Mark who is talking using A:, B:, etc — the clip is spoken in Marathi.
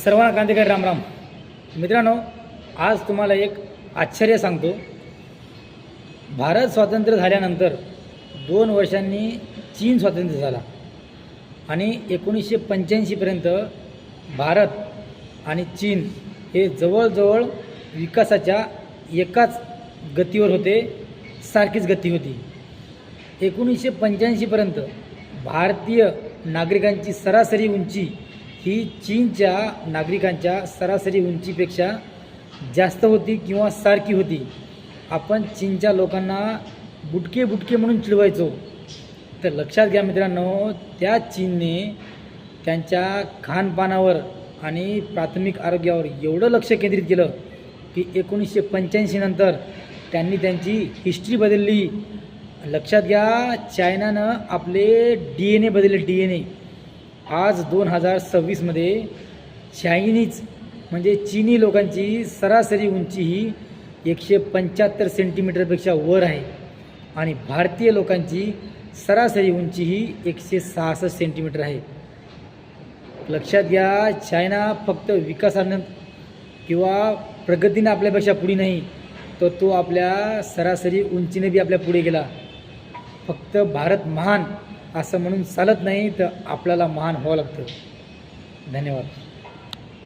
A: सर्वांना क्रांतिकारी रामराम. मित्रांनो, आज तुम्हाला एक आश्चर्य सांगतो. भारत स्वातंत्र्य झाल्यानंतर 2 वर्षांनी चीन स्वातंत्र्य झाला आणि 1985पर्यंत भारत आणि चीन हे जवळजवळ विकासाच्या एकाच गतीवर होते, सारखीच गती होती. 1985पर्यंत भारतीय नागरिकांची सरासरी उंची ही चीनच्या नागरिकांच्या सरासरी उंचीपेक्षा जास्त होती किंवा सारखी होती. आपण चीनच्या लोकांना बुटके बुटके म्हणून चिडवायचो. तर लक्षात घ्या मित्रांनो, त्या चीनने त्यांच्या खानपानावर आणि प्राथमिक आरोग्यावर एवढं लक्ष केंद्रित केलं की 1985 नंतर त्यांनी त्यांची हिस्ट्री बदलली. लक्षात घ्या, चायनानं आपले DNA बदलले. DNA आज 2026मध्ये चायनीज म्हणजे चीनी लोकांची सरासरी उंची ही 175 सेंटीमीटरपेक्षा वर आहे आणि भारतीय लोकांची सरासरी उंची ही 166 सेंटीमीटर आहे. लक्षात घ्या, चायना फक्त विकासानं किंवा प्रगतीनं आपल्यापेक्षा पुढे नाही, तर तो आपल्या सरासरी उंचीने बी आपल्या पुढे गेला. फक्त भारत महान असं म्हणून चालत नाही, तर आपल्याला महान व्हावं लागतं. धन्यवाद.